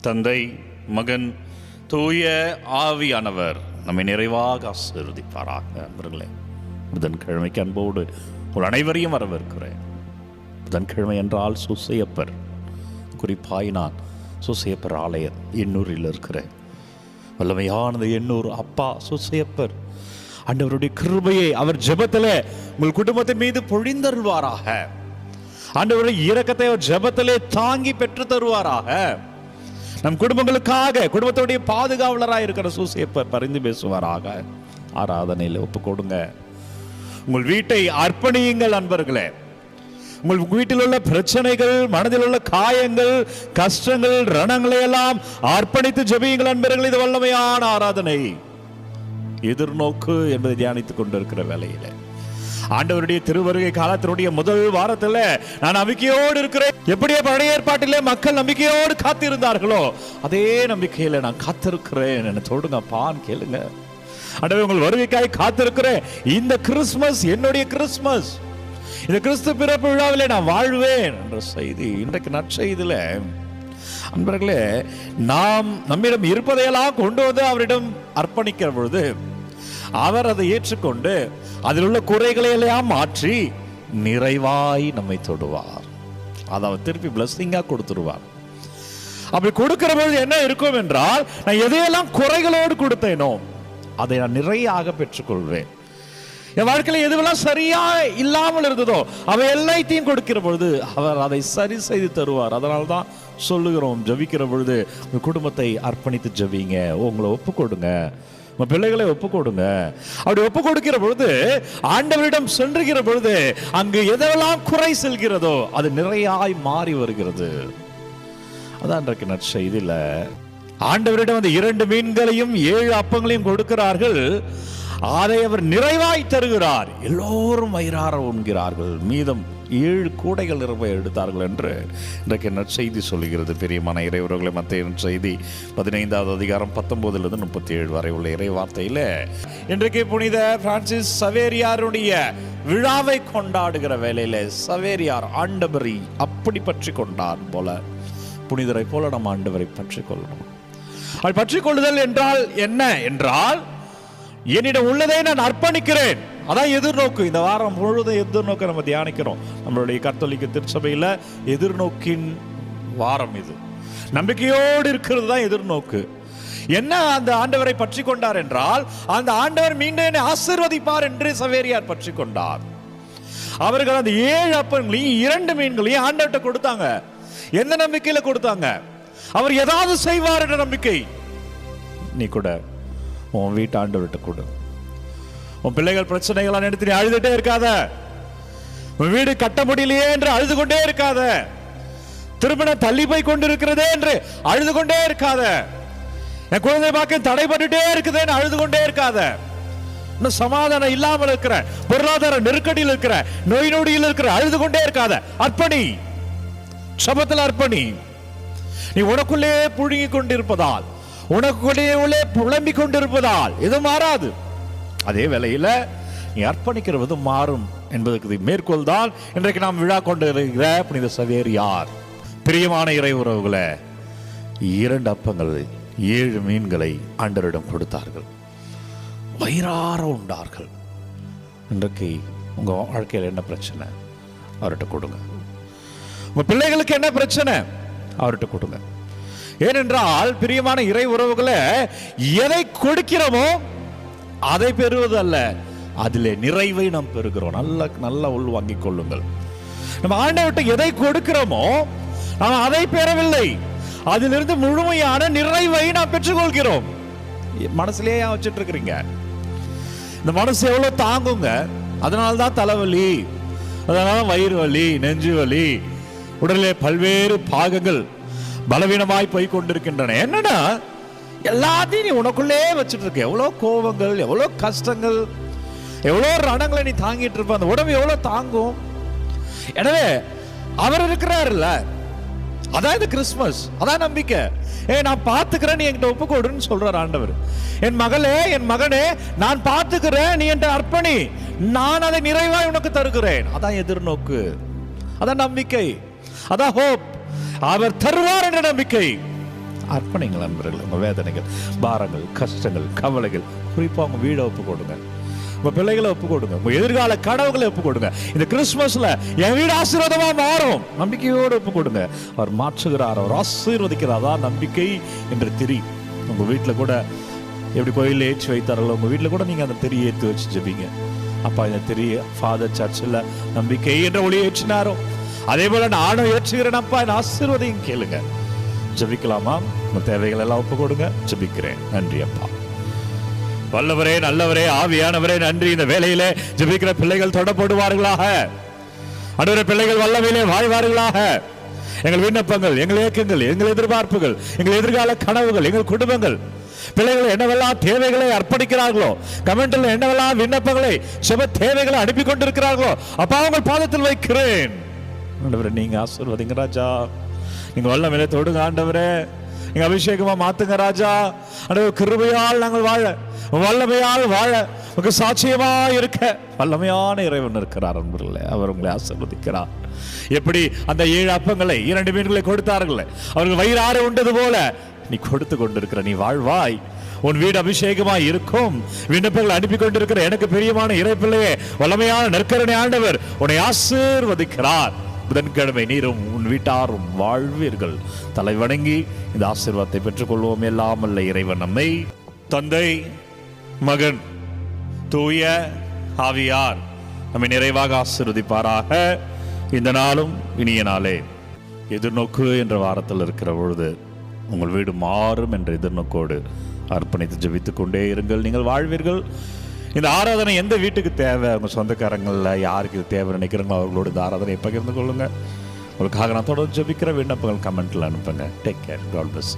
தந்தை, மகன், தூய ஆவியானவர் நம்மை நிறைவாக ஆசீர்வதிப்பாராக. நண்பர்களே, புதன்கிழமைக்கு அன்போடு உங்கள் அனைவரையும் வரவேற்கிறேன். புதன்கிழமை என்றால் சூசையப்பர், குறிப்பாய் நான் சூசையப்பர் ஆலய எண்ணூரில் இருக்கிறேன். வல்லமையானது எண்ணூர் அப்பா சூசையப்பர் ஆண்டவருடைய கிருபையை அவர் ஜெபத்திலே உங்கள் குடும்பத்தின் மீது பொழிந்தருள்வாராக. ஆண்டவருடைய இரக்கத்தை அவர் ஜெபத்திலே தாங்கி பெற்று தருவாராக. நம் குடும்பங்களுக்காக குடும்பத்துடைய பாதுகாவலராக இருக்கிற சூசையப்பர் பரிந்து பேசுவாராக. ஆராதனையில் ஒப்பு கொடுங்க. உங்கள் வீட்டை அர்ப்பணியுங்கள் அன்பர்களே. உங்கள் வீட்டில் உள்ள பிரச்சனைகள், மனதில் உள்ள காயங்கள், கஷ்டங்கள், ரணங்களை எல்லாம் அர்ப்பணித்து ஜெபியுங்கள் அன்பர்கள். இது வல்லமையான ஆராதனை. எதிர்நோக்கு என்பதை தியானித்துக் கொண்டிருக்கிற வேளையில ஆண்டவருடைய திருவருகை காலத்தினுடைய முதல் வாரத்தில் நான் நம்பிக்கையோடு இருக்கிறேன். எப்படியே பழைய ஏற்பாட்டிலே மக்கள் நம்பிக்கையோடு காத்திருந்தார்களோ அதே நம்பிக்கையில நான் காத்திருக்கிறேன். என்ன தொடுங்கப்பான்னு கேளுங்க. ஆண்டவர் உங்கள் வருகைக்காய் காத்திருக்கிறேன். இந்த கிறிஸ்துமஸ் என்னுடைய கிறிஸ்துமஸ், இந்த கிறிஸ்து பிறப்பு விழாவிலே நான் வாழ்வேன் என்ற செய்தி இன்றைக்கு நற்செய்தியில அன்பர்களே, நாம் நம்மிடம் இருப்பதையெல்லாம் கொண்டு வந்து அவரிடம் அர்ப்பணிக்கிற பொழுது அவர் அதை ஏற்றுக்கொண்டு அதில் உள்ள குறைகளை எல்லாம் மாற்றி நிறைவாய் நம்மை தொடுவார். அதை அவர் திருப்பி பிளஸிங்கா கொடுத்துருவார். அப்படி கொடுக்கிற பொழுது என்ன இருக்கும் என்றால், நான் எதையெல்லாம் குறைகளோடு கொடுத்தேனோ அதை நான் நிறையாக பெற்றுக்கொள்வேன். என் வாழ்க்கையில் எதுவெல்லாம் சரியா இல்லாமல் இருந்ததோ அவை எல்லாத்தையும் கொடுக்கிற பொழுது அவர் அதை சரி செய்து தருவார். அதனால தான் சொல்லுகிறோம், ஜபிக்கிற பொழுது உங்க குடும்பத்தை அர்ப்பணித்து ஜபிங்க, உங்களை ஒப்பு கொடுங்க, உங்க பிள்ளைகளை ஒப்பு கொடுங்க. அப்படி ஒப்பு கொடுக்கிற பொழுது ஆண்டவரிடம் சென்றுகிற பொழுது அங்கு எதெல்லாம் குறை செல்கிறதோ அது நிறையாய் மாறி வருகிறது. அதான் இன்றைக்கு நற்செய்தியில ஆண்டவரிடம் அந்த 2 மீன்களையும் 7 அப்பங்களையும் கொடுக்கிறார்கள். அதை அவர் நிறைவாய் தருகிறார். எல்லோரும் வயிறார உண்கிறார்கள். மீதம் 7 கூடைகள் நிரம்ப எடுத்தார்கள் என்று இன்றைக்கு நற்செய்தி சொல்லுகிறது. பிரியமான இறைவர்களை, மத்திய செய்தி 15வது அதிகாரம் 19 to 37 வரை உள்ள இறை வார்த்தையில இன்றைக்கு புனித பிரான்சிஸ் சவேரியாருடைய விழாவை கொண்டாடுகிற வேளையில சவேரியார் ஆண்டவரை அப்படி பற்றி கொண்டார் போல புனிதரை போல நம்ம ஆண்டவரை பற்றி கொள்ளணும். அது பற்றி கொள்ளுதல் என்றால் என்ன என்றால், என்னிடம் உள்ளதை நான் அர்ப்பணிக்கிறேன். அதான் எதிர்நோக்கு. இந்த வாரம் முழுவதும் எதிர்நோக்க நம்ம தியானிக்கிறோம். நம்மளுடைய கத்தோலிக்க திருச்சபையில் எதிர்நோக்கின் வாரம் இது. நம்பிக்கையோடு இருக்கிறது தான் எதிர்நோக்கு. என்ன அந்த ஆண்டவரை பற்றி கொண்டார் என்றால், அந்த ஆண்டவர் மீண்டும் என்னை ஆசீர்வதிப்பார் என்று சவேரியார் பற்றி கொண்டார். அவர்கள் அந்த 7 அப்பங்களையும் 2 மீன்களையும் ஆண்டவர்கிட்ட கொடுத்தாங்க. எந்த நம்பிக்கையில கொடுத்தாங்க? அவர் ஏதாவது செய்வார் என்ற நம்பிக்கை. நீ கூட உன் வீட்டு ஆண்டவர்கிட்ட கொடு. உன் பிள்ளைகள் பிரச்சனைகள் எடுத்து நீ அழுதுட்டே இருக்காத. உன் வீடு கட்ட முடியலையே என்று அழுது கொண்டே இருக்காத. திருமணம் தள்ளி போய் கொண்டிருக்கிறதே என்று அழுது கொண்டே இருக்காத. என் குழந்தை பாக்கியம் தடைபட்டுட்டே இருக்குதுன்னு அழுது கொண்டே இருக்காத. இன்னும் சமாதானம் இல்லாமல் இருக்கிற, பொருளாதார நெருக்கடியில் இருக்கிற, நோய் நொடியில் இருக்கிற, அழுது கொண்டே இருக்காத. அர்ப்பணி, சபத்தில் அர்ப்பணி. நீ உனக்குள்ளே புழுங்கி கொண்டிருப்பதால், உனக்குள்ளே புலம்பிக் கொண்டிருப்பதால் இது மாறாது. அதே வேளையில நீ அர்ப்பணிக்கிறது மாறும் என்பதற்கு மேற்கோள் தான் இன்றைக்கு நாம் விழா கொண்டிருக்கிற புனித சவேரியார். பிரியமான இறை உறவுகளை, 2 அப்பங்கள் 7 மீன்களை ஆண்டவரிடம் கொடுத்தார்கள். வயிறார உண்டார்கள். இன்றைக்கு உங்க வாழ்க்கையில் என்ன பிரச்சனை? அவர்கிட்ட கொடுங்க. உங்க பிள்ளைகளுக்கு என்ன பிரச்சனை? அவர்கிட்ட கொடுங்க. ஏனென்றால் பிரியமான இறை உறவுகளை, எதை கொடுக்கிறோமோ அதை பெறுவது அல்ல, அதிலே நிறைவை நாம் பெறுகிறோம். நல்ல உள் வாங்கிக் கொள்ளுங்கள். நம்ம ஆண்டவர்கிட்ட எதை கொடுக்கிறோமோ நாம் அதை பெறவில்லை, அதிலிருந்து முழுமையான நிறைவை நாம் பெற்றுக்கொள்கிறோம். மனசுலேயே வச்சுட்டு இருக்கிறீங்க. இந்த மனசு எவ்வளவு தாங்குங்க? அதனால்தான் தலைவலி, அதனால வயிறு வலி, நெஞ்சு வலி, உடலிலே பல்வேறு பாகங்கள் பலவீனமாய் போய் கொண்டிருக்கின்றன. என்னன்னா, எல்லாத்தையும் நீ உனக்குள்ளே வச்சுட்டு இருக்க. எவ்வளவு கோபங்கள், எவ்வளவு கஷ்டங்கள், எவ்வளவு ரணங்களை நீ தாங்கிட்டு இருப்ப. அந்த உடம்பு எவ்வளவு தாங்கும்? எனவே அவர் இருக்கிறாருல்ல, அதான் இந்த கிறிஸ்துமஸ், அதான் நம்பிக்கை. நான் பார்த்துக்கிறேன், நீ என்கிட்ட ஒப்புக்கொடுன்னு சொல்றார் ஆண்டவர். என் மகளே, என் மகனே, நான் பார்த்துக்கிறேன், நீ என்கிட்ட அர்ப்பணி, நான் அதை நிறைவாய் உனக்கு தருகிறேன். அதான் எதிர்நோக்கு, அதான் நம்பிக்கை, அதான் ஹோப். அவர் தருவார் என்ற நம்பிக்கை. அர்ப்பணிங்கள் நண்பர்கள். உங்கள் வேதனைகள், பாரங்கள், கஷ்டங்கள், கவலைகள், குறிப்பாக உங்கள் வீடை ஒப்பு கொடுங்க, உங்கள் பிள்ளைகளை ஒப்பு கொடுங்க, உங்கள் எதிர்கால கனவுகளை ஒப்பு கொடுங்க. இந்த கிறிஸ்துமஸ்ல என் வீடு ஆசீர்வாதமா மாறும் நம்பிக்கையோடு ஒப்பு கொடுங்க. அவர் மாற்றுகிறார், அவர் ஆசீர்வதிக்கிறார். அதான் நம்பிக்கை என்ற திரி. உங்கள் வீட்டில் கூட எப்படி கோயிலில் ஏற்றி வைத்தார்களோ, உங்கள் வீட்டில் கூட நீங்கள் அந்த திரியை ஏற்றி வச்சு ஜெபிங்க. அப்பா இந்த திரிய ஃபாதர் சர்ச்சில் நம்பிக்கை என்ற ஒளி ஏற்றினாரோ அதே போல நானும் ஏற்றுகிறேன் அப்பா, என் ஆசீர்வதியும் கேளுங்க. ஜெபிக்கலாமா? உங்கள் தேவைகள் எல்லாம் ஒப்பு கொடுங்க. ஜெபிக்கிறேன். நன்றி அப்பா. வல்லவரே, நல்லவரே, ஆவியானவரே நன்றி. இந்த வேளையிலே ஜெபிக்கிற பிள்ளைகள் தொடப்படுவார்களாக. ஆண்டவரே, பிள்ளைகள் வல்லமையிலே வாழ்வார்களாக. எங்கள் விண்ணப்பங்கள், எங்கள் ஏக்கங்கள், எங்கள் எதிர்பார்ப்புகள், எங்கள் எதிர்கால கனவுகள், எங்கள் குடும்பங்கள், பிள்ளைகள் என்னவெல்லாம் தேவைகளை அர்ப்பணிக்கிறார்களோ, கமெண்ட்ல என்னவெல்லாம் விண்ணப்பங்களை, சுப தேவைகளை அனுப்பி கொண்டிருக்கிறார்களோ, அப்பா உங்கள் பாதத்தில் வைக்கிறேன். ஆண்டவரே, நீங்க ஆசீர்வதிங்க ராஜா. நீங்க வல்லமையிலே தொடுங்க ஆண்டவரே. நீங்க அபிஷேகமா மாத்துங்க ராஜா. ஆண்டவரே, கிருபையால் நாங்கள் வாழ, வல்லமையால் வாழ, உங்களுக்கு சாட்சியமா இருக்க வல்லமையான இறைவன் இருக்கிறார் அன்பர்களே. அவர் உங்களை ஆசீர்வதிக்கிறார். எப்படி அந்த 7 அப்பங்களை 2 மீன்களை கொடுத்தார்கள், அவர்கள் வயிறார உண்டது போல நீ கொடுத்து கொண்டிருக்கிற, நீ வாழ்வாய். உன் வீடு அபிஷேகமாய் இருக்கும். விண்ணப்பங்கள் அனுப்பி கொண்டிருக்கிற எனக்கு பிரியமான இறைப்பிள்ளையே, வல்லமையான நற்கருணை ஆண்டவர் உன்னை ஆசீர்வதிக்கிறார். புதன்கிழமை நீரும் உன் வீட்டாரும் வாழ்வீர்கள். தலை வணங்கி இந்த ஆசீர்வாதத்தை பெற்றுக்கொள்வோம். எல்லாம் அல்ல இறைவன் நம்மை தந்தை, மகன், தூய ஆவியார் நம்மை நிறைவாக ஆசீர்வதிப்பாராக. இந்த நாளும் இனிய நாளே. எதிர்நோக்கு என்ற வாரத்தில் இருக்கிற பொழுது உங்கள் வீடு மாறும் என்ற எதிர்நோக்கோடு அர்ப்பணித்து ஜெபித்துக் கொண்டே இருங்கள். நீங்கள் வாழ்வீர்கள். இந்த ஆராதனை எந்த வீட்டுக்கு தேவை, உங்கள் சொந்தக்காரங்களில் யாருக்கு இது தேவை நினைக்கிறீங்களோ அவர்களோடு இந்த ஆராதனையை பகிர்ந்து கொள்ளுங்கள். உங்களுக்காக நான் தொடர்ந்து ஜெபிக்கிற விண்ணப்பங்கள் கமெண்ட்டில் அனுப்புங்க. Take care. God plus.